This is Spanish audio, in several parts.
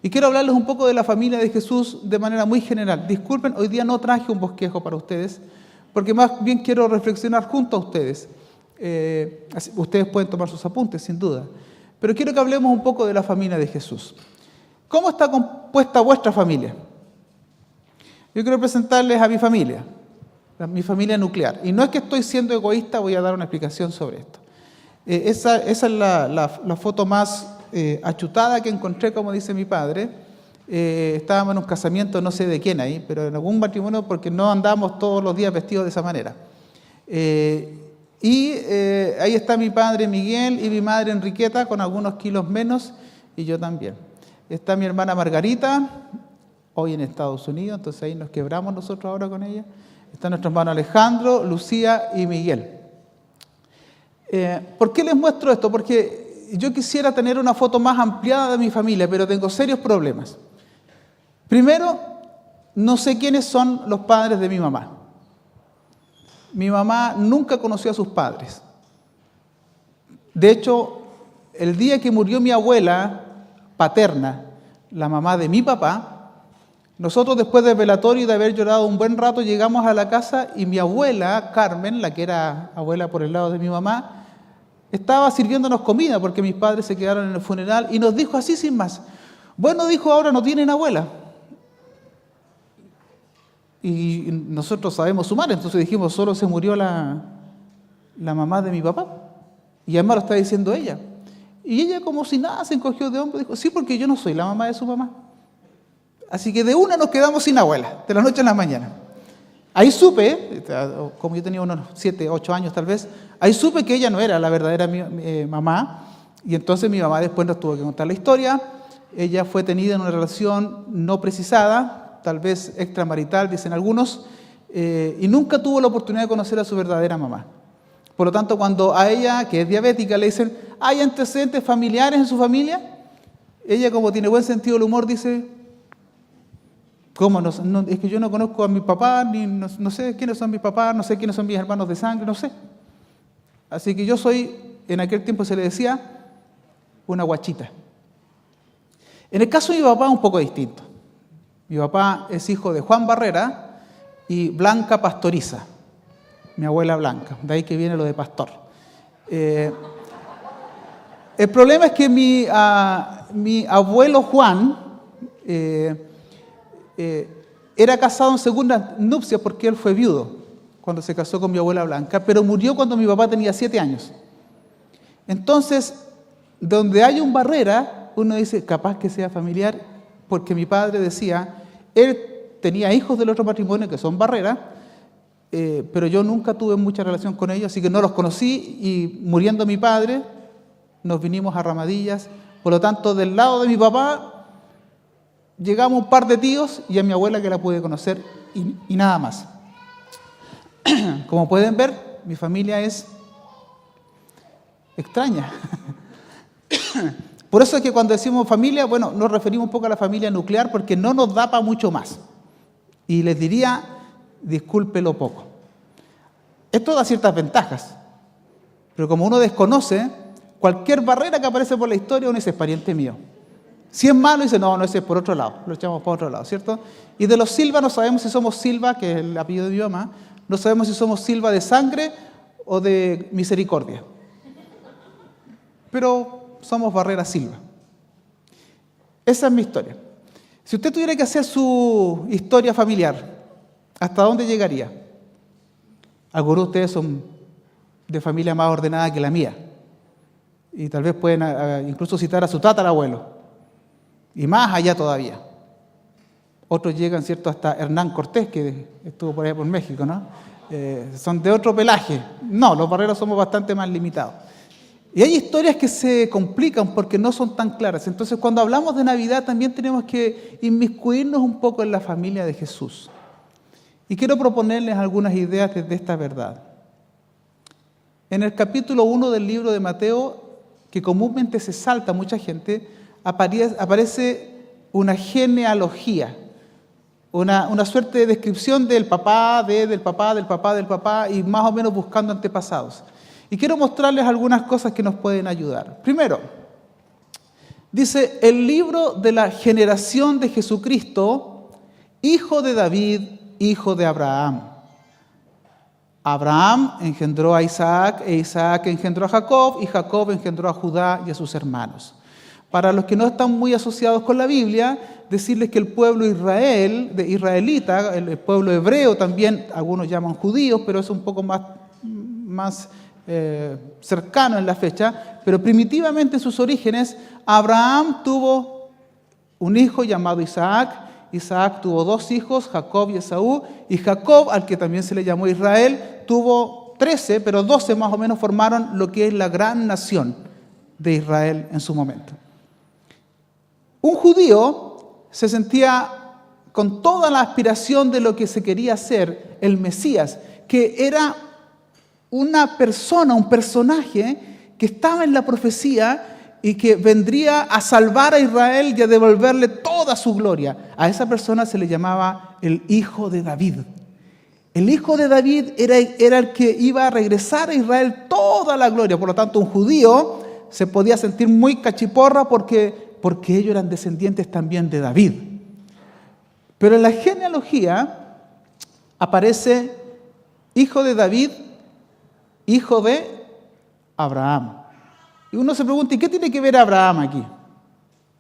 Y quiero hablarles un poco de la familia de Jesús de manera muy general. Disculpen, hoy día no traje un bosquejo para ustedes, porque más bien quiero reflexionar junto a ustedes. Ustedes pueden tomar sus apuntes, sin duda. Pero quiero que hablemos un poco de la familia de Jesús. ¿Cómo está compuesta vuestra familia? Yo quiero presentarles a mi familia nuclear. Y no es que estoy siendo egoísta, voy a dar una explicación sobre esto. Esa es la foto más achutada que encontré, como dice mi padre. Estábamos en un casamiento, no sé de quién ahí, pero en algún matrimonio, porque no andábamos todos los días vestidos de esa manera. Ahí está mi padre Miguel y mi madre Enriqueta, con algunos kilos menos, y yo también. Está mi hermana Margarita, hoy en Estados Unidos, entonces ahí nos quebramos nosotros ahora con ella. Está nuestro hermano Alejandro, Lucía y Miguel. ¿Por qué les muestro esto? Porque yo quisiera tener una foto más ampliada de mi familia, pero tengo serios problemas. Primero, no sé quiénes son los padres de mi mamá. Mi mamá nunca conoció a sus padres. De hecho, el día que murió mi abuela paterna, la mamá de mi papá, nosotros después del velatorio y de haber llorado un buen rato, llegamos a la casa y mi abuela, Carmen, la que era abuela por el lado de mi mamá, estaba sirviéndonos comida porque mis padres se quedaron en el funeral y nos dijo así sin más: bueno, dijo, ahora no tienen abuela. Y nosotros sabemos sumar, entonces dijimos, solo se murió la mamá de mi papá. Y además lo está diciendo ella. Y ella, como si nada, se encogió de hombro y dijo, sí, porque yo no soy la mamá de su mamá. Así que de una nos quedamos sin abuela, de la noche a la mañana. Ahí supe, como yo tenía unos 7, 8 años tal vez, ahí supe que ella no era la verdadera mamá. Y entonces mi mamá después nos tuvo que contar la historia. Ella fue tenida en una relación no precisada, tal vez extramarital, dicen algunos, y nunca tuvo la oportunidad de conocer a su verdadera mamá. Por lo tanto, cuando a ella, que es diabética, le dicen, ¿hay antecedentes familiares en su familia? Ella, como tiene buen sentido del humor, dice, ¿cómo? No, es que yo no conozco a mi papá, ni no sé quiénes son mis papás, no sé quiénes son mis hermanos de sangre, no sé. Así que yo soy, en aquel tiempo se le decía, una guachita. En el caso de mi papá, un poco distinto. Mi papá es hijo de Juan Barrera y Blanca Pastoriza, mi abuela Blanca, de ahí que viene lo de pastor. El problema es que mi abuelo Juan era casado en segundas nupcias porque él fue viudo cuando se casó con mi abuela Blanca, pero murió cuando mi papá tenía 7 años. Entonces, donde hay un Barrera, uno dice, capaz que sea familiar, porque mi padre decía, él tenía hijos del otro matrimonio que son Barrera, pero yo nunca tuve mucha relación con ellos, así que no los conocí, y muriendo mi padre, nos vinimos a Ramadillas. Por lo tanto, del lado de mi papá, llegamos un par de tíos y a mi abuela que la pude conocer y nada más. Como pueden ver, mi familia es extraña. Por eso es que cuando decimos familia, bueno, nos referimos un poco a la familia nuclear porque no nos da para mucho más. Y les diría, discúlpelo poco. Esto da ciertas ventajas, pero como uno desconoce, cualquier Barrera que aparece por la historia, uno dice, es pariente mío. Si es malo, dice, no, ese es por otro lado, lo echamos por otro lado, ¿cierto? Y de los Silva no sabemos si somos Silva, que es el apellido de mi mamá, no sabemos si somos Silva de sangre o de misericordia. Pero somos Barrera Silva. Esa es mi historia. Si usted tuviera que hacer su historia familiar, ¿hasta dónde llegaría? Algunos de ustedes son de familia más ordenada que la mía. Y tal vez pueden incluso citar a su tatarabuelo. Y más allá todavía. Otros llegan, ¿cierto?, hasta Hernán Cortés, que estuvo por allá por México, ¿no? Son de otro pelaje. No, los Barreras somos bastante más limitados. Y hay historias que se complican porque no son tan claras. Entonces, cuando hablamos de Navidad, también tenemos que inmiscuirnos un poco en la familia de Jesús. Y quiero proponerles algunas ideas desde esta verdad. En el capítulo 1 del libro de Mateo, que comúnmente se salta mucha gente, aparece una genealogía, una suerte de descripción del papá, del papá, del papá, del papá, y más o menos buscando antepasados. Y quiero mostrarles algunas cosas que nos pueden ayudar. Primero, Dice, el libro de la generación de Jesucristo, hijo de David, hijo de Abraham. Abraham engendró a Isaac, e Isaac engendró a Jacob, y Jacob engendró a Judá y a sus hermanos. Para los que no están muy asociados con la Biblia, decirles que el pueblo israelita, el pueblo hebreo también, algunos llaman judíos, pero es un poco más cercano en la fecha, pero primitivamente en sus orígenes, Abraham tuvo un hijo llamado Isaac. Isaac tuvo 2 hijos, Jacob y Esaú, y Jacob, al que también se le llamó Israel, tuvo 13, pero 12 más o menos formaron lo que es la gran nación de Israel en su momento. Un judío se sentía con toda la aspiración de lo que se quería hacer, el Mesías, que era una persona, un personaje que estaba en la profecía y que vendría a salvar a Israel y a devolverle toda su gloria. A esa persona se le llamaba el Hijo de David. El Hijo de David era el que iba a regresar a Israel toda la gloria. Por lo tanto, un judío se podía sentir muy cachiporra porque ellos eran descendientes también de David. Pero en la genealogía aparece Hijo de David, hijo de Abraham. Y uno se pregunta, ¿y qué tiene que ver Abraham aquí?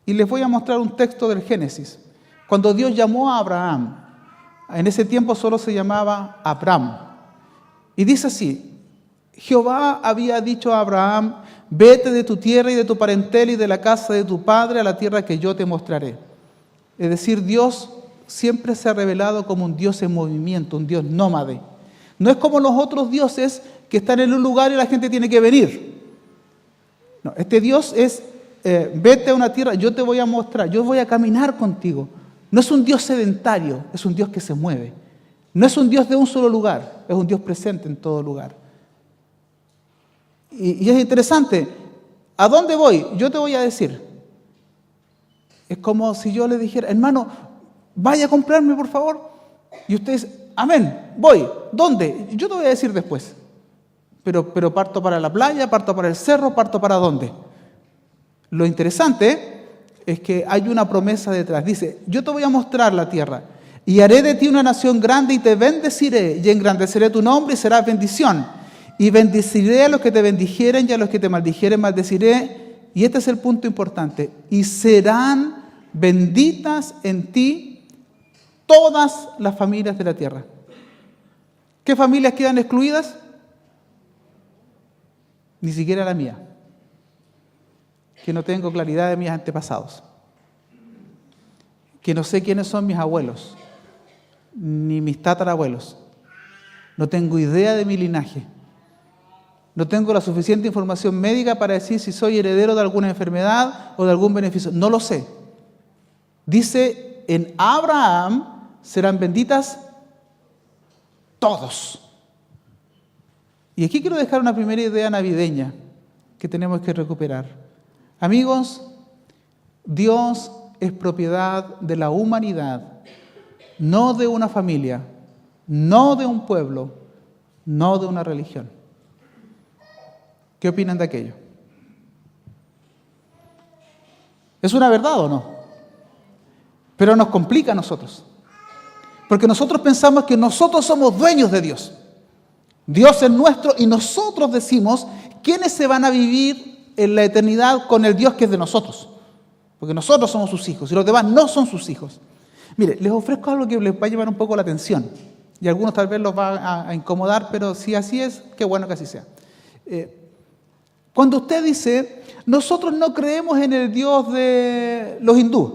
Y les voy a mostrar un texto del Génesis. Cuando Dios llamó a Abraham, en ese tiempo solo se llamaba Abram. Y dice así, Jehová había dicho a Abraham, vete de tu tierra y de tu parentela y de la casa de tu padre a la tierra que yo te mostraré. Es decir, Dios siempre se ha revelado como un Dios en movimiento, un Dios nómade. No es como los otros dioses que están en un lugar y la gente tiene que venir. No, este Dios es, vete a una tierra, yo te voy a mostrar, yo voy a caminar contigo. No es un Dios sedentario, es un Dios que se mueve. No es un Dios de un solo lugar, es un Dios presente en todo lugar. Y es interesante, ¿a dónde voy? Yo te voy a decir. Es como si yo le dijera, hermano, vaya a comprarme por favor. Y usted dice, amén, voy. ¿Dónde? Yo te voy a decir después. Pero parto para la playa, parto para el cerro, parto para dónde. Lo interesante es que hay una promesa detrás. Dice, yo te voy a mostrar la tierra y haré de ti una nación grande y te bendeciré y engrandeceré tu nombre y serás bendición. Y bendeciré a los que te bendijeren y a los que te maldijeren maldeciré. Y este es el punto importante. Y serán benditas en ti todas las familias de la tierra. ¿Qué familias quedan excluidas? Ni siquiera la mía, que no tengo claridad de mis antepasados, que no sé quiénes son mis abuelos, ni mis tatarabuelos, no tengo idea de mi linaje, no tengo la suficiente información médica para decir si soy heredero de alguna enfermedad o de algún beneficio, no lo sé. Dice, en Abraham serán benditas todos. Y aquí quiero dejar una primera idea navideña que tenemos que recuperar. Amigos, Dios es propiedad de la humanidad, no de una familia, no de un pueblo, no de una religión. ¿Qué opinan de aquello? ¿Es una verdad o no? Pero nos complica a nosotros. Porque nosotros pensamos que nosotros somos dueños de Dios. Dios es nuestro y nosotros decimos quiénes se van a vivir en la eternidad con el Dios que es de nosotros. Porque nosotros somos sus hijos y los demás no son sus hijos. Mire, les ofrezco algo que les va a llevar un poco la atención. Y a algunos tal vez los va a incomodar, pero si así es, qué bueno que así sea. Cuando usted dice, nosotros no creemos en el Dios de los hindúes.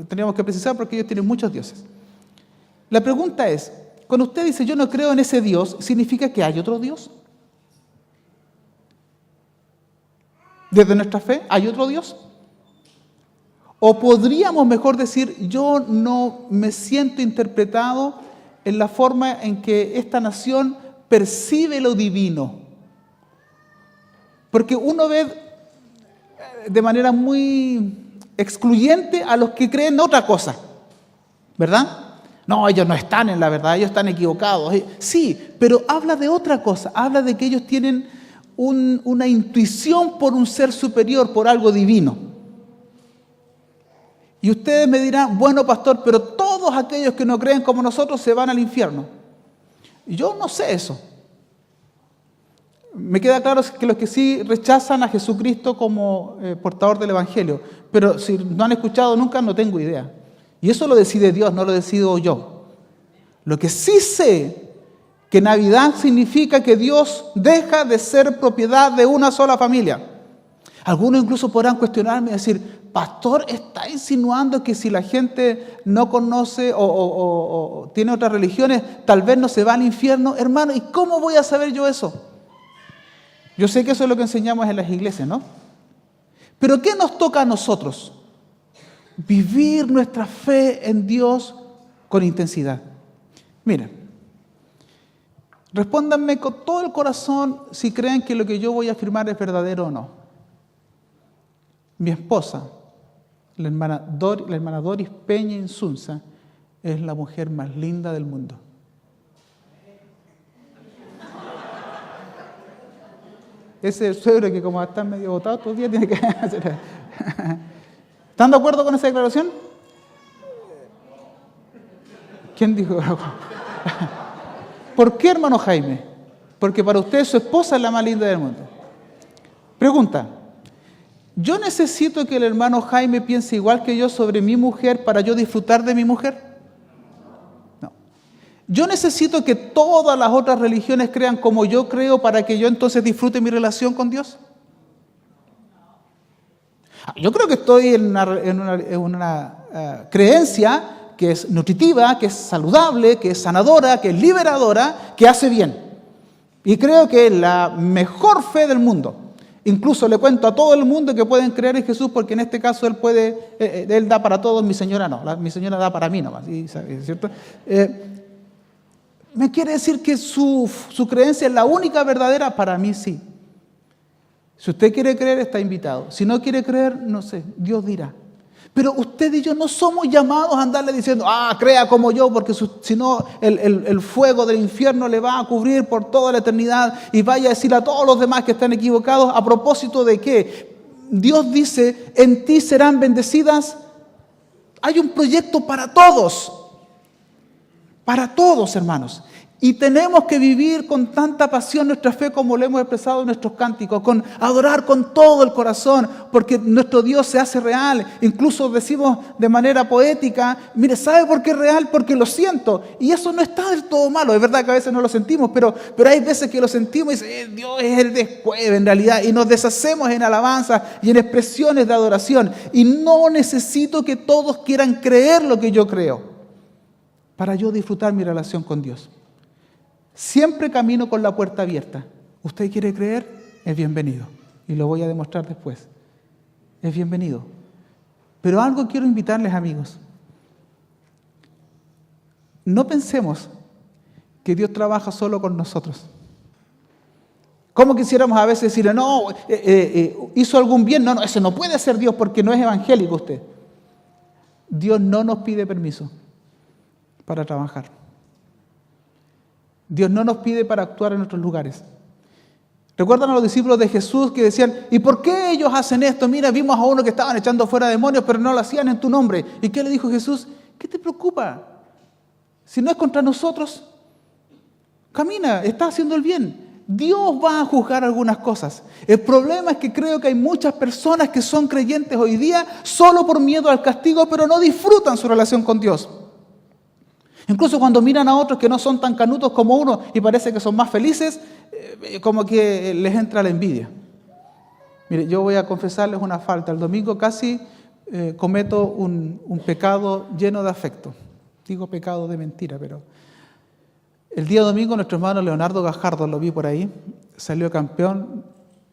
Teníamos que precisar porque ellos tienen muchos dioses. La pregunta es, cuando usted dice yo no creo en ese Dios, ¿significa que hay otro Dios? ¿Desde nuestra fe hay otro Dios? O podríamos mejor decir, yo no me siento interpretado en la forma en que esta nación percibe lo divino. Porque uno ve de manera muy excluyente a los que creen otra cosa, ¿verdad? No, ellos no están en la verdad, ellos están equivocados. Sí, pero habla de otra cosa, habla de que ellos tienen una intuición por un ser superior, por algo divino. Y ustedes me dirán, bueno, pastor, pero todos aquellos que no creen como nosotros se van al infierno. Y yo no sé eso. Me queda claro que los que sí rechazan a Jesucristo como portador del Evangelio, pero si no han escuchado nunca, no tengo idea. Y eso lo decide Dios, no lo decido yo. Lo que sí sé, que Navidad significa que Dios deja de ser propiedad de una sola familia. Algunos incluso podrán cuestionarme y decir, pastor, ¿está insinuando que si la gente no conoce o tiene otras religiones, tal vez no se va al infierno? Hermano, ¿y cómo voy a saber yo eso? Yo sé que eso es lo que enseñamos en las iglesias, ¿no? Pero ¿qué nos toca a nosotros? Vivir nuestra fe en Dios con intensidad. Miren, respóndanme con todo el corazón si creen que lo que yo voy a afirmar es verdadero o no. Mi esposa, la hermana Doris Peña Insunza, es la mujer más linda del mundo. Ese suegro que como está medio botado todo el día tiene que hacer. ¿Están de acuerdo con esa declaración? ¿Quién dijo algo? ¿Por qué, hermano Jaime? Porque para usted su esposa es la más linda del mundo. Pregunta, ¿yo necesito que el hermano Jaime piense igual que yo sobre mi mujer para yo disfrutar de mi mujer? No. ¿Yo necesito que todas las otras religiones crean como yo creo para que yo entonces disfrute mi relación con Dios? Yo creo que estoy en una creencia que es nutritiva, que es saludable, que es sanadora, que es liberadora, que hace bien. Y creo que es la mejor fe del mundo. Incluso le cuento a todo el mundo que pueden creer en Jesús porque en este caso Él da para todos, mi señora no. Mi señora da para mí nomás, ¿cierto? ¿Me quiere decir que su creencia es la única verdadera? Para mí sí. Si usted quiere creer, está invitado. Si no quiere creer, no sé, Dios dirá. Pero usted y yo no somos llamados a andarle diciendo, crea como yo, porque si no el fuego del infierno le va a cubrir por toda la eternidad y vaya a decir a todos los demás que están equivocados, ¿a propósito de qué? Dios dice, en ti serán bendecidas. Hay un proyecto para todos, hermanos. Y tenemos que vivir con tanta pasión nuestra fe como lo hemos expresado en nuestros cánticos, con adorar con todo el corazón, porque nuestro Dios se hace real. Incluso decimos de manera poética, mire, ¿sabe por qué es real? Porque lo siento. Y eso no está del todo malo. Es verdad que a veces no lo sentimos, pero hay veces que lo sentimos y dicen, Dios es el después en realidad. Y nos deshacemos en alabanza y en expresiones de adoración. Y no necesito que todos quieran creer lo que yo creo para yo disfrutar mi relación con Dios. Siempre camino con la puerta abierta. ¿Usted quiere creer? Es bienvenido. Y lo voy a demostrar después. Es bienvenido. Pero algo quiero invitarles, amigos. No pensemos que Dios trabaja solo con nosotros. ¿Cómo quisiéramos a veces decirle, no, hizo algún bien? No, eso no puede ser Dios porque no es evangélico usted. Dios no nos pide permiso para trabajar. Dios no nos pide para actuar en nuestros lugares. ¿Recuerdan a los discípulos de Jesús que decían, ¿y por qué ellos hacen esto? Mira, vimos a uno que estaban echando fuera demonios, pero no lo hacían en tu nombre. ¿Y qué le dijo Jesús? ¿Qué te preocupa? Si no es contra nosotros, camina, está haciendo el bien. Dios va a juzgar algunas cosas. El problema es que creo que hay muchas personas que son creyentes hoy día solo por miedo al castigo, pero no disfrutan su relación con Dios. Incluso cuando miran a otros que no son tan canutos como uno y parece que son más felices, como que les entra la envidia. Mire, yo voy a confesarles una falta. El domingo casi cometo un pecado lleno de afecto. Digo pecado de mentira, pero... El día domingo nuestro hermano Leonardo Gajardo, lo vi por ahí, salió campeón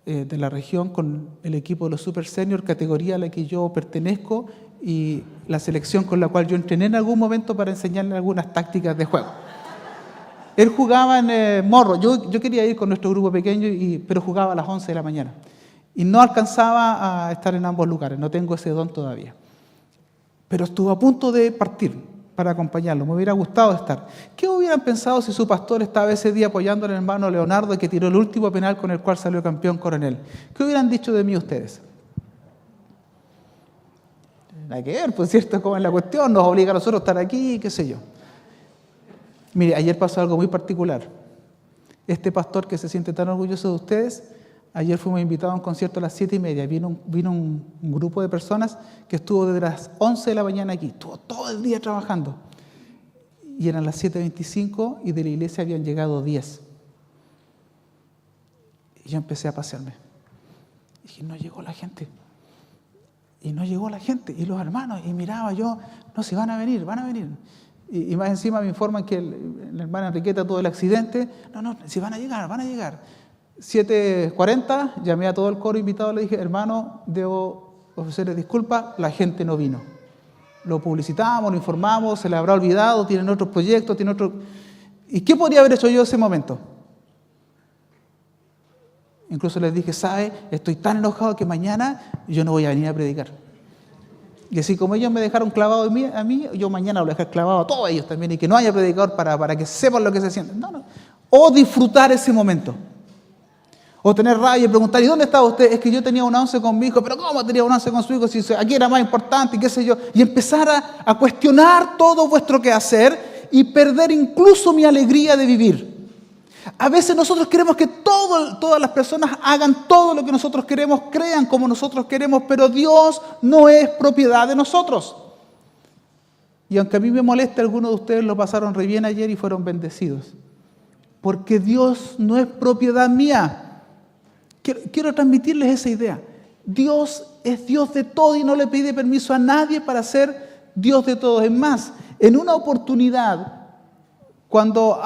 de la región con el equipo de los Super Senior, categoría a la que yo pertenezco, y la selección con la cual yo entrené en algún momento para enseñarle algunas tácticas de juego. Él jugaba en Morro. Yo quería ir con nuestro grupo pequeño, pero jugaba a las 11 de la mañana. Y no alcanzaba a estar en ambos lugares, no tengo ese don todavía. Pero estuvo a punto de partir para acompañarlo, me hubiera gustado estar. ¿Qué hubieran pensado si su pastor estaba ese día apoyando al hermano Leonardo que tiró el último penal con el cual salió campeón coronel? ¿Qué hubieran dicho de mí ustedes? nada que ver, pues cierto, como es la cuestión, nos obliga a nosotros a estar aquí, qué sé yo. Mire, ayer pasó algo muy particular. Este pastor que se siente tan orgulloso de ustedes, ayer fuimos invitados a un concierto a las 7:30. Vino un grupo de personas que estuvo desde las 11 de la mañana aquí, estuvo todo el día trabajando. Y eran las 7:25 y de la iglesia habían llegado 10. Y yo empecé a pasearme. Y dije, no llegó la gente. Y no llegó la gente. Y los hermanos, y miraba yo, no, si van a venir, van a venir. Y más encima me informan que la hermana Enriqueta tuvo el accidente. No, si van a llegar, van a llegar. 7:40, llamé a todo el coro invitado, le dije, hermano, debo ofrecerles disculpas, la gente no vino. Lo publicitamos, lo informamos, se les habrá olvidado, tienen otros proyectos, tienen otros... ¿Y qué podría haber hecho yo en ese momento? Incluso les dije, ¿sabe? Estoy tan enojado que mañana yo no voy a venir a predicar. Y así como ellos me dejaron clavado a mí, yo mañana lo voy a dejar clavado a todos ellos también, y que no haya predicador para que sepan lo que se siente. No. O disfrutar ese momento. O tener rabia y preguntar, ¿y dónde estaba usted? Es que yo tenía una once con mi hijo. ¿Pero cómo tenía una once con su hijo si aquí era más importante y qué sé yo? Y empezar a cuestionar todo vuestro quehacer y perder incluso mi alegría de vivir. A veces nosotros queremos que todas las personas hagan todo lo que nosotros queremos, crean como nosotros queremos, pero Dios no es propiedad de nosotros. Y aunque a mí me moleste, algunos de ustedes lo pasaron re bien ayer y fueron bendecidos. Porque Dios no es propiedad mía. Quiero transmitirles esa idea. Dios es Dios de todo y no le pide permiso a nadie para ser Dios de todos. Es más, en una oportunidad, cuando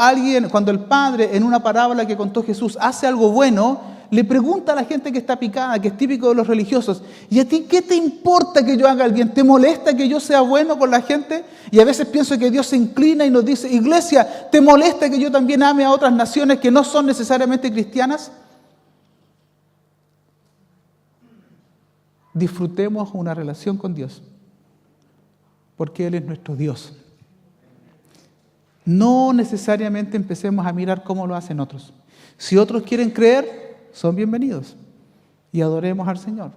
el Padre, en una parábola que contó Jesús, hace algo bueno, le pregunta a la gente que está picada, que es típico de los religiosos, ¿y a ti qué te importa que yo haga el bien? ¿Te molesta que yo sea bueno con la gente? Y a veces pienso que Dios se inclina y nos dice, iglesia, ¿te molesta que yo también ame a otras naciones que no son necesariamente cristianas? Disfrutemos una relación con Dios, porque Él es nuestro Dios. No necesariamente empecemos a mirar cómo lo hacen otros. Si otros quieren creer, son bienvenidos y adoremos al Señor.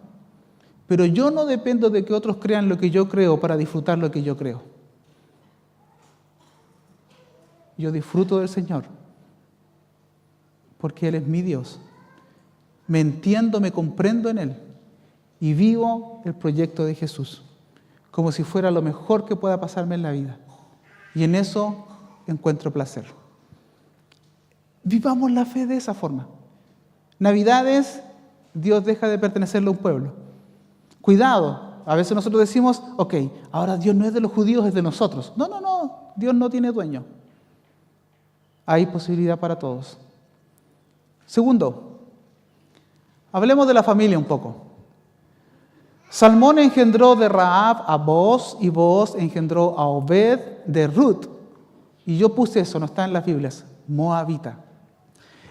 Pero yo no dependo de que otros crean lo que yo creo para disfrutar lo que yo creo. Yo disfruto del Señor porque Él es mi Dios. Me entiendo, me comprendo en Él y vivo el proyecto de Jesús como si fuera lo mejor que pueda pasarme en la vida. Y en eso encuentro placer. Vivamos la fe de esa forma. Navidades, Dios deja de pertenecerle a un pueblo. Cuidado, a veces nosotros decimos, ok, ahora Dios no es de los judíos, es de nosotros. No, Dios no tiene dueño. Hay posibilidad para todos. Segundo, hablemos de la familia un poco. Salmón engendró de Rahab a Booz, y Booz engendró a Obed de Ruth. Y yo puse eso, no está en las Biblias, moabita.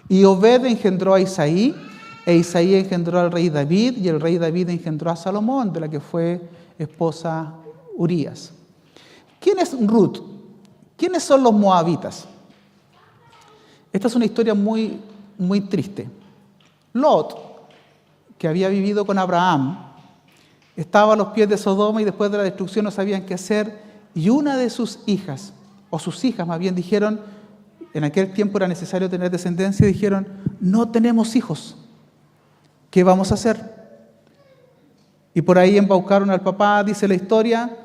Y Obed engendró a Isaí, e Isaí engendró al rey David, y el rey David engendró a Salomón, de la que fue esposa Urías. ¿Quién es Ruth? ¿Quiénes son los moabitas? Esta es una historia muy, muy triste. Lot, que había vivido con Abraham, estaba a los pies de Sodoma y después de la destrucción no sabían qué hacer, y una de sus hijas, o sus hijas más bien, dijeron, en aquel tiempo era necesario tener descendencia, y dijeron, no tenemos hijos, ¿qué vamos a hacer? Y por ahí embaucaron al papá, dice la historia,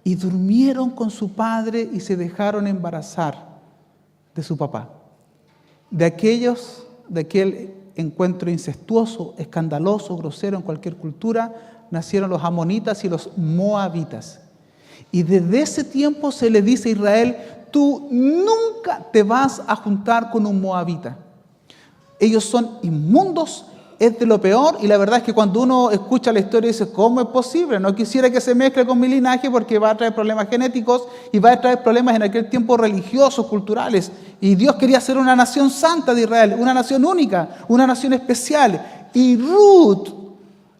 y durmieron con su padre y se dejaron embarazar de su papá. De aquel encuentro incestuoso, escandaloso, grosero en cualquier cultura, nacieron los amonitas y los moabitas. Y desde ese tiempo se le dice a Israel, tú nunca te vas a juntar con un moabita. Ellos son inmundos, es de lo peor, y la verdad es que cuando uno escucha la historia dice, ¿cómo es posible? No quisiera que se mezcle con mi linaje porque va a traer problemas genéticos y va a traer problemas en aquel tiempo religiosos, culturales. Y Dios quería hacer una nación santa de Israel, una nación única, una nación especial. Y Ruth,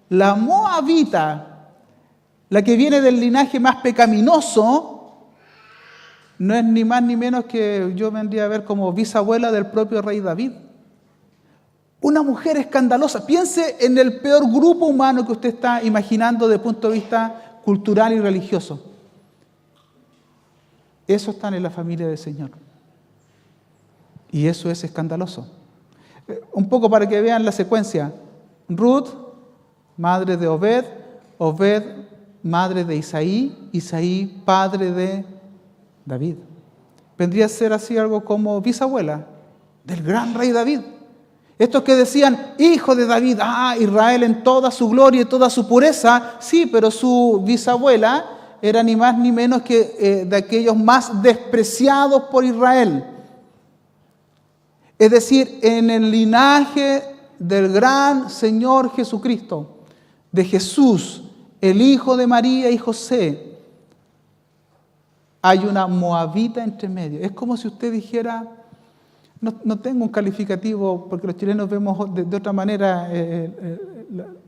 la moabita, la que viene del linaje más pecaminoso, no es ni más ni menos que yo vendría a ver como bisabuela del propio rey David. Una mujer escandalosa. Piense en el peor grupo humano que usted está imaginando desde el punto de vista cultural y religioso. Eso está en la familia del Señor. Y eso es escandaloso. Un poco para que vean la secuencia. Ruth, madre de Obed, Obed, madre de Isaí, Isaí, padre de David. Vendría a ser así algo como bisabuela del gran rey David. Estos que decían, hijo de David, Israel en toda su gloria y toda su pureza, sí, pero su bisabuela era ni más ni menos que de aquellos más despreciados por Israel. Es decir, en el linaje del gran Señor Jesucristo, de Jesús, el hijo de María y José, hay una moabita entre medio. Es como si usted dijera, no tengo un calificativo, porque los chilenos vemos de otra manera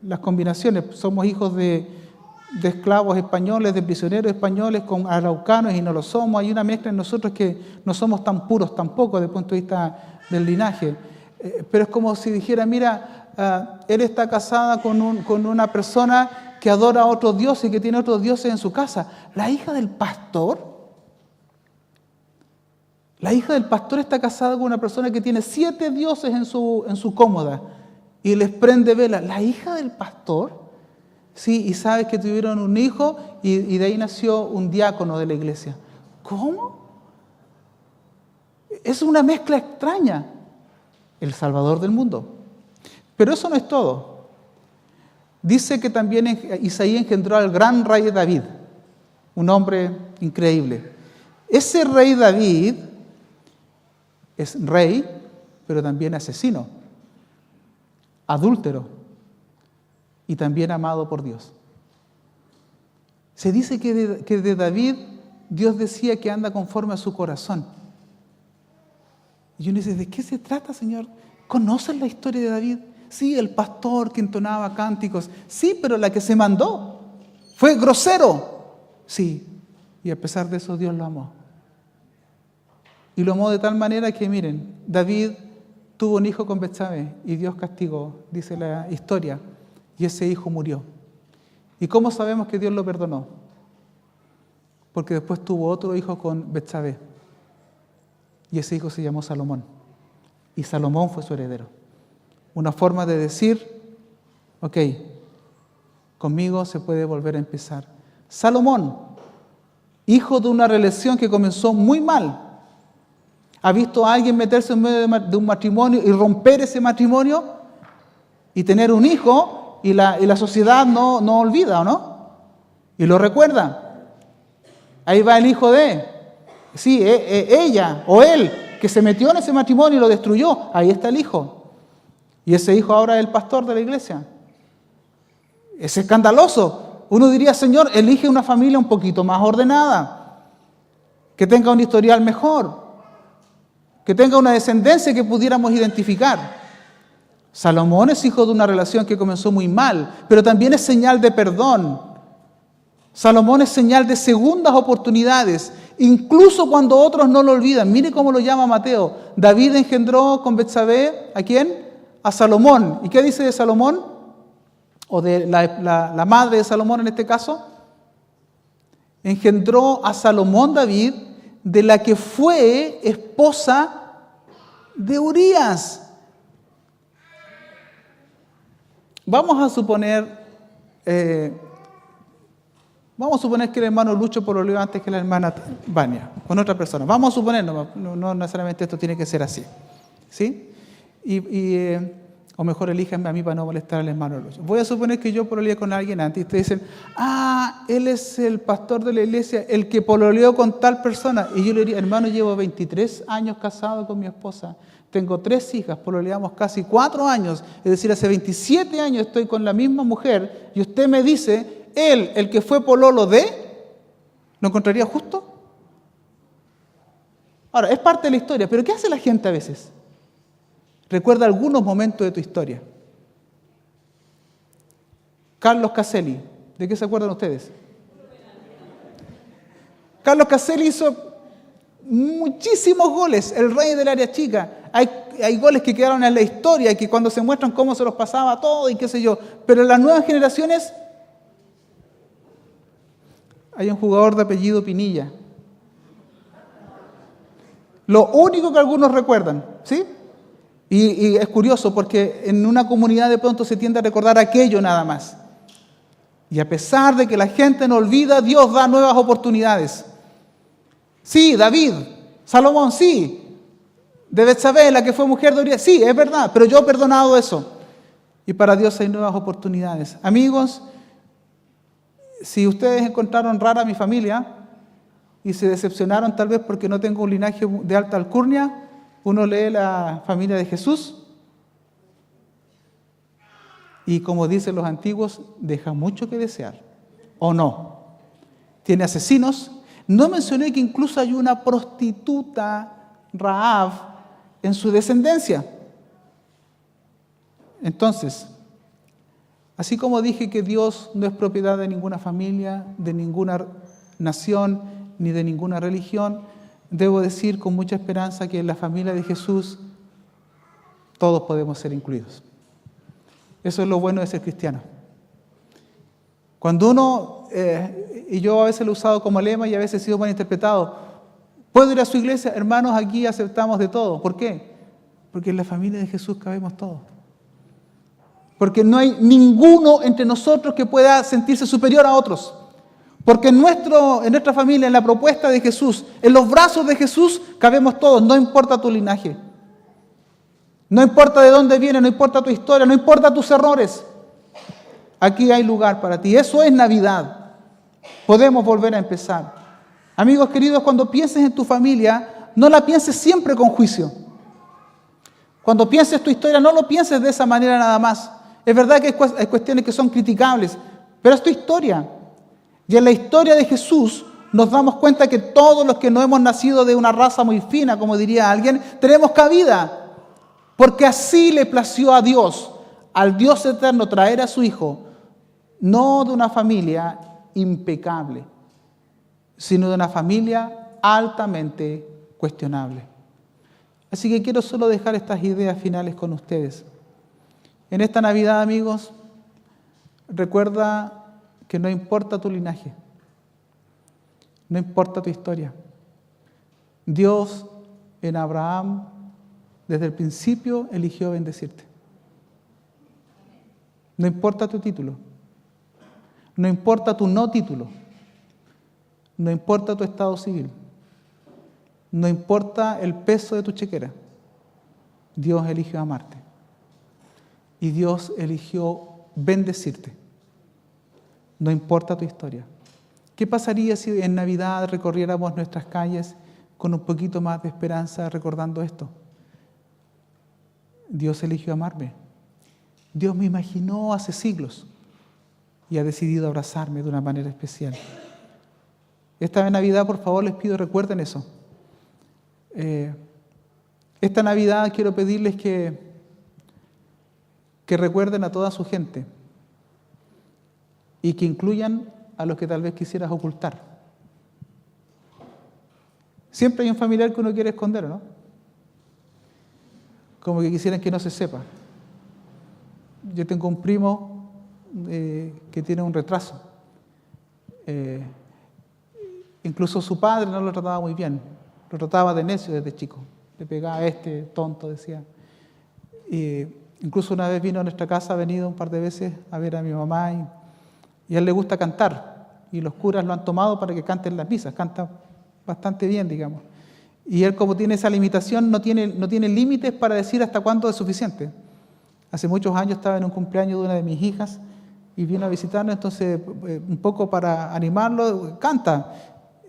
las combinaciones. Somos hijos de esclavos españoles, de prisioneros españoles con araucanos y no lo somos. Hay una mezcla en nosotros que no somos tan puros tampoco desde el punto de vista del linaje. Pero es como si dijera, mira, él está casada con una persona que adora a otros dioses y que tiene otros dioses en su casa. La hija del pastor está casada con una persona que tiene 7 dioses en su cómoda y les prende vela. La hija del pastor, sí, y sabes que tuvieron un hijo y de ahí nació un diácono de la iglesia. ¿Cómo? Es una mezcla extraña. El Salvador del mundo. Pero eso no es todo. Dice que también Isaí engendró al gran rey David, un hombre increíble. Ese rey David es rey, pero también asesino, adúltero y también amado por Dios. Se dice que de David Dios decía que anda conforme a su corazón. Y uno dice, ¿de qué se trata, Señor? ¿Conocen la historia de David? Sí, el pastor que entonaba cánticos. Sí, pero la que se mandó fue grosero. Sí, y a pesar de eso Dios lo amó. Y lo amó de tal manera que, miren, David tuvo un hijo con Betsabé y Dios castigó, dice la historia, y ese hijo murió. ¿Y cómo sabemos que Dios lo perdonó? Porque después tuvo otro hijo con Betsabé. Y ese hijo se llamó Salomón. Y Salomón fue su heredero. Una forma de decir, ok, conmigo se puede volver a empezar. Salomón, hijo de una relación que comenzó muy mal. ¿Ha visto a alguien meterse en medio de un matrimonio y romper ese matrimonio? Y tener un hijo y la sociedad no olvida, ¿o no? Y lo recuerda. Ahí va el hijo de... Sí, ella o él que se metió en ese matrimonio y lo destruyó. Ahí está el hijo. Y ese hijo ahora es el pastor de la iglesia. Es escandaloso. Uno diría, Señor, elige una familia un poquito más ordenada, que tenga un historial mejor, que tenga una descendencia que pudiéramos identificar. Salomón es hijo de una relación que comenzó muy mal, pero también es señal de perdón. Salomón es señal de segundas oportunidades, incluso cuando otros no lo olvidan. Mire cómo lo llama Mateo. David engendró con Betsabé, ¿a quién? A Salomón. ¿Y qué dice de Salomón? O de la madre de Salomón en este caso. Engendró a Salomón David, de la que fue esposa de Urías. Vamos a suponer que el hermano Lucho pololeó antes que la hermana Vania, con otra persona. Vamos a suponer, no necesariamente esto tiene que ser así, ¿sí? O mejor elíjanme a mí para no molestar al hermano Lucho. Voy a suponer que yo pololeé con alguien antes y ustedes dicen, él es el pastor de la iglesia, el que pololeó con tal persona. Y yo le diría, hermano, llevo 23 años casado con mi esposa. Tengo 3 hijas, pololeamos casi 4 años. Es decir, hace 27 años estoy con la misma mujer y usted me dice, él, el que fue pololo de, ¿lo encontraría justo? Ahora, es parte de la historia, pero ¿qué hace la gente a veces? Recuerda algunos momentos de tu historia. Carlos Caselli, ¿de qué se acuerdan ustedes? Carlos Caselli hizo muchísimos goles, el rey del área chica. Hay goles que quedaron en la historia y que cuando se muestran cómo se los pasaba todo y qué sé yo. Pero las nuevas generaciones hay un jugador de apellido Pinilla. Lo único que algunos recuerdan, ¿sí? Y es curioso porque en una comunidad de pronto se tiende a recordar aquello nada más. Y a pesar de que la gente no olvida, Dios da nuevas oportunidades. Sí, David, Salomón, sí. De Betsabé, la que fue mujer de Urias, sí, es verdad, pero yo he perdonado eso. Y para Dios hay nuevas oportunidades. Amigos, si ustedes encontraron rara a mi familia y se decepcionaron tal vez porque no tengo un linaje de alta alcurnia, uno lee la familia de Jesús y, como dicen los antiguos, deja mucho que desear. ¿O no? Tiene asesinos. No mencioné que incluso hay una prostituta, Rahab, en su descendencia. Entonces, así como dije que Dios no es propiedad de ninguna familia, de ninguna nación, ni de ninguna religión, debo decir con mucha esperanza que en la familia de Jesús todos podemos ser incluidos. Eso es lo bueno de ser cristiano. Cuando uno, y yo a veces lo he usado como lema y a veces he sido mal interpretado, puedo ir a su iglesia, hermanos, aquí aceptamos de todo. ¿Por qué? Porque en la familia de Jesús cabemos todos. Porque no hay ninguno entre nosotros que pueda sentirse superior a otros. Porque en nuestra familia, en la propuesta de Jesús, en los brazos de Jesús, cabemos todos, no importa tu linaje. No importa de dónde vienes, no importa tu historia, no importa tus errores. Aquí hay lugar para ti. Eso es Navidad. Podemos volver a empezar. Amigos queridos, cuando pienses en tu familia, no la pienses siempre con juicio. Cuando pienses tu historia, no lo pienses de esa manera nada más. Es verdad que hay cuestiones que son criticables, pero es tu historia. Y en la historia de Jesús nos damos cuenta que todos los que no hemos nacido de una raza muy fina, como diría alguien, tenemos cabida. Porque así le plació a Dios, al Dios eterno, traer a su Hijo, no de una familia impecable, sino de una familia altamente cuestionable. Así que quiero solo dejar estas ideas finales con ustedes. En esta Navidad, amigos, recuerda que no importa tu linaje, no importa tu historia. Dios en Abraham, desde el principio, eligió bendecirte. No importa tu título, no importa tu no título, no importa tu estado civil, no importa el peso de tu chequera. Dios eligió amarte y Dios eligió bendecirte. No importa tu historia. ¿Qué pasaría si en Navidad recorriéramos nuestras calles con un poquito más de esperanza recordando esto? Dios eligió amarme. Dios me imaginó hace siglos y ha decidido abrazarme de una manera especial. Esta Navidad, por favor, les pido, recuerden eso. Esta Navidad quiero pedirles que recuerden a toda su gente y que incluyan a los que tal vez quisieras ocultar. Siempre hay un familiar que uno quiere esconder, ¿no? Como que quisieran que no se sepa. Yo tengo un primo que tiene un retraso. Incluso su padre no lo trataba muy bien. Lo trataba de necio desde chico. Le pegaba a este tonto, decía. Incluso una vez vino a nuestra casa, ha venido un par de veces a ver a mi mamá y a él le gusta cantar. Y los curas lo han tomado para que cante en las misas. Canta bastante bien, digamos. Y él, como tiene esa limitación, no tiene límites para decir hasta cuándo es suficiente. Hace muchos años estaba en un cumpleaños de una de mis hijas y vino a visitarnos, entonces un poco para animarlo, canta.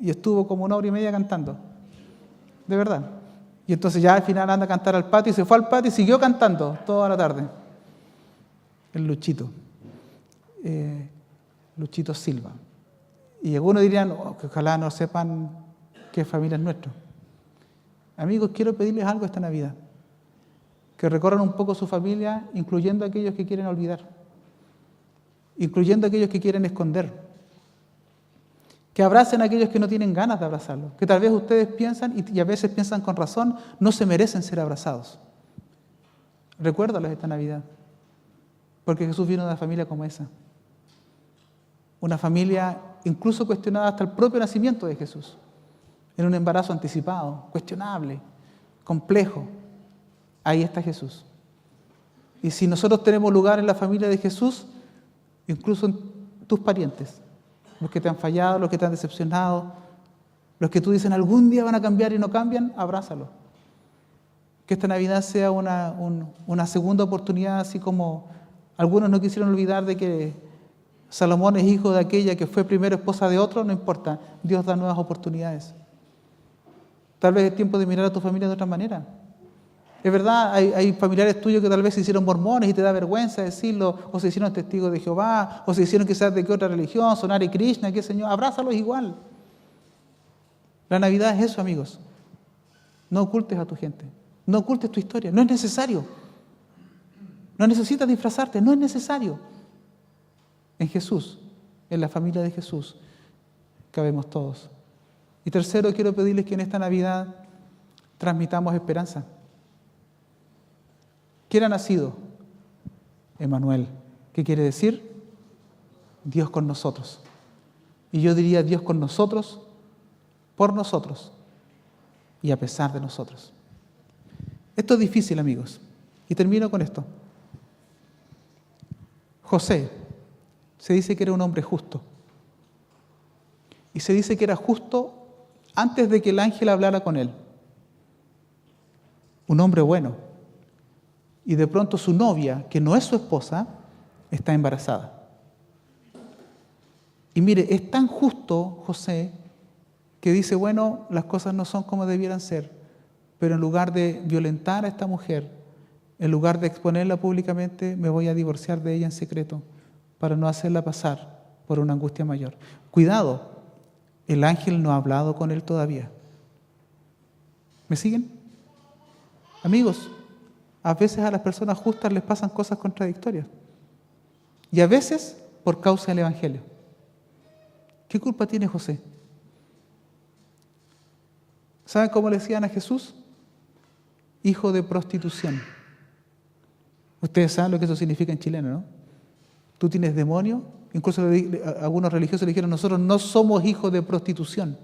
Y estuvo como 1 hora y media cantando. De verdad. Y entonces ya al final anda a cantar al patio y se fue al patio y siguió cantando toda la tarde. El Luchito. Luchito Silva. Y algunos dirían, que ojalá no sepan qué familia es nuestra. Amigos, quiero pedirles algo esta Navidad. Que recorran un poco su familia, incluyendo a aquellos que quieren olvidar. Incluyendo a aquellos que quieren esconder. Que abracen a aquellos que no tienen ganas de abrazarlos. Que tal vez ustedes piensan, y a veces piensan con razón, no se merecen ser abrazados. Recuérdalos esta Navidad. Porque Jesús vino de una familia como esa. Una familia incluso cuestionada hasta el propio nacimiento de Jesús, en un embarazo anticipado, cuestionable, complejo. Ahí está Jesús. Y si nosotros tenemos lugar en la familia de Jesús, incluso en tus parientes, los que te han fallado, los que te han decepcionado, los que tú dices algún día van a cambiar y no cambian, abrázalos. Que esta Navidad sea una segunda oportunidad, así como algunos no quisieron olvidar de que Salomón es hijo de aquella que fue primero esposa de otro, no importa, Dios da nuevas oportunidades. Tal vez es tiempo de mirar a tu familia de otra manera. Es verdad, hay familiares tuyos que tal vez se hicieron mormones y te da vergüenza decirlo, o se hicieron testigos de Jehová, o se hicieron quizás de qué otra religión, son Hare Krishna, qué Señor, abrázalos igual. La Navidad es eso, amigos. No ocultes a tu gente, no ocultes tu historia, no es necesario. No necesitas disfrazarte, no es necesario. En Jesús, en la familia de Jesús, cabemos todos. Y tercero, quiero pedirles que en esta Navidad transmitamos esperanza. ¿Quién ha nacido? Emmanuel. ¿Qué quiere decir? Dios con nosotros. Y yo diría Dios con nosotros, por nosotros y a pesar de nosotros. Esto es difícil, amigos. Y termino con esto. José, se dice que era un hombre justo. Y se dice que era justo antes de que el ángel hablara con él. Un hombre bueno. Y de pronto su novia, que no es su esposa, está embarazada. Y mire, es tan justo José que dice, bueno, las cosas no son como debieran ser, pero en lugar de violentar a esta mujer, en lugar de exponerla públicamente, me voy a divorciar de ella en secreto para no hacerla pasar por una angustia mayor. Cuidado, el ángel no ha hablado con él todavía. ¿Me siguen? Amigos, a veces a las personas justas les pasan cosas contradictorias. Y a veces por causa del Evangelio. ¿Qué culpa tiene José? ¿Saben cómo le decían a Jesús? Hijo de prostitución. Ustedes saben lo que eso significa en chileno, ¿no? Tú tienes demonio. Incluso algunos religiosos le dijeron, nosotros no somos hijos de prostitución.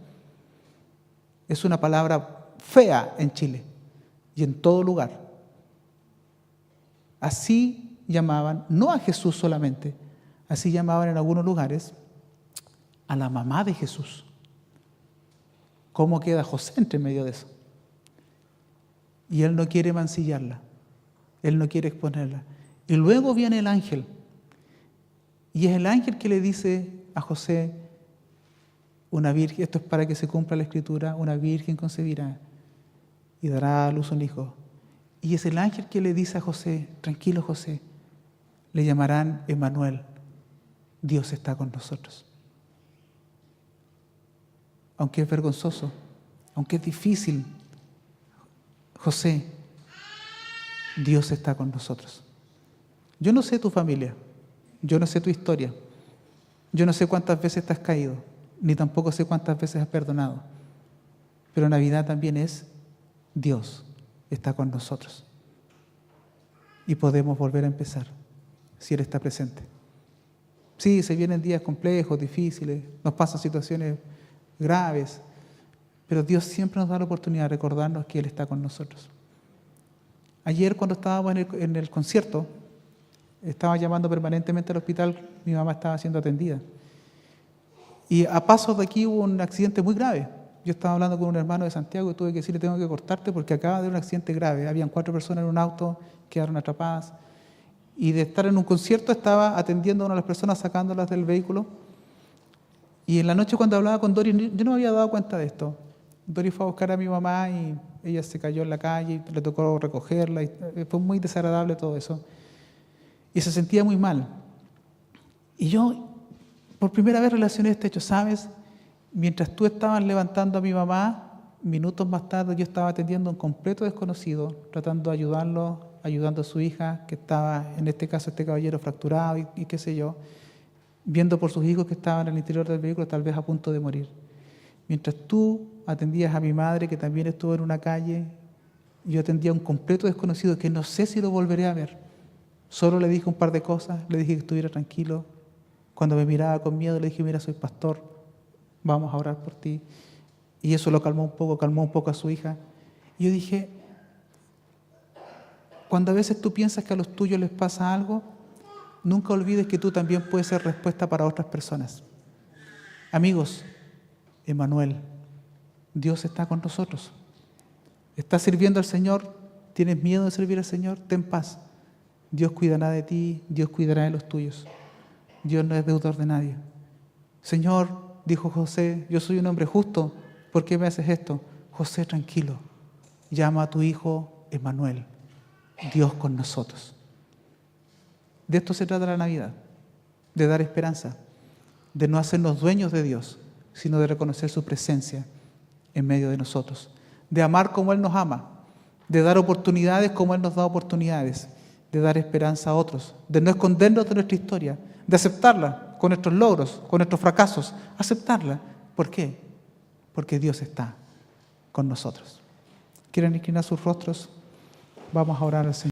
Es una palabra fea en Chile y en todo lugar. Así llamaban, no a Jesús solamente, así llamaban en algunos lugares a la mamá de Jesús. ¿Cómo queda José entre medio de eso? Y él no quiere mancillarla, él no quiere exponerla. Y luego viene el ángel, y es el ángel que le dice a José, una virgen, esto es para que se cumpla la escritura, una virgen concebirá y dará a luz un hijo. Y es el ángel que le dice a José, tranquilo José, le llamarán Emmanuel, Dios está con nosotros. Aunque es vergonzoso, aunque es difícil, José, Dios está con nosotros. Yo no sé tu familia, yo no sé tu historia, yo no sé cuántas veces te has caído, ni tampoco sé cuántas veces has perdonado, pero Navidad también es Dios está con nosotros. Y podemos volver a empezar si Él está presente. Sí, se vienen días complejos, difíciles, nos pasan situaciones graves, pero Dios siempre nos da la oportunidad de recordarnos que Él está con nosotros. Ayer cuando estábamos en el concierto, estaba llamando permanentemente al hospital, mi mamá estaba siendo atendida. Y a pasos de aquí hubo un accidente muy grave. Yo estaba hablando con un hermano de Santiago y tuve que decirle, tengo que cortarte porque acaba de haber un accidente grave. Habían 4 personas en un auto, quedaron atrapadas. Y de estar en un concierto estaba atendiendo a una de las personas, sacándolas del vehículo. Y en la noche cuando hablaba con Dori, yo no me había dado cuenta de esto. Dori fue a buscar a mi mamá y ella se cayó en la calle, y le tocó recogerla. Y fue muy desagradable todo eso. Y se sentía muy mal. Y yo, por primera vez relacioné este hecho, ¿sabes? Mientras tú estabas levantando a mi mamá, minutos más tarde yo estaba atendiendo a un completo desconocido, tratando de ayudarlo, ayudando a su hija, que estaba, en este caso, este caballero fracturado y qué sé yo, viendo por sus hijos que estaban en el interior del vehículo, tal vez a punto de morir. Mientras tú atendías a mi madre, que también estuvo en una calle, yo atendía a un completo desconocido que no sé si lo volveré a ver. Solo le dije un par de cosas, le dije que estuviera tranquilo Cuando me miraba con miedo, le dije, mira, soy pastor, vamos a orar por ti. Y eso lo calmó un poco a su hija. Y yo dije, cuando a veces tú piensas que a los tuyos les pasa algo, nunca olvides que tú también puedes ser respuesta para otras personas. Amigos, Emmanuel, Dios está con nosotros. ¿Estás sirviendo al Señor? ¿Tienes miedo de servir al Señor? Ten paz. Dios cuidará de ti, Dios cuidará de los tuyos. Dios no es deudor de nadie. Señor, dijo José, yo soy un hombre justo, ¿por qué me haces esto? José, tranquilo, llama a tu hijo Emmanuel, Dios con nosotros. De esto se trata la Navidad, de dar esperanza, de no hacernos dueños de Dios, sino de reconocer su presencia en medio de nosotros, de amar como Él nos ama, de dar oportunidades como Él nos da oportunidades, de dar esperanza a otros, de no escondernos de nuestra historia, de aceptarla con nuestros logros, con nuestros fracasos, aceptarla. ¿Por qué? Porque Dios está con nosotros. ¿Quieren inclinar sus rostros? Vamos a orar al Señor.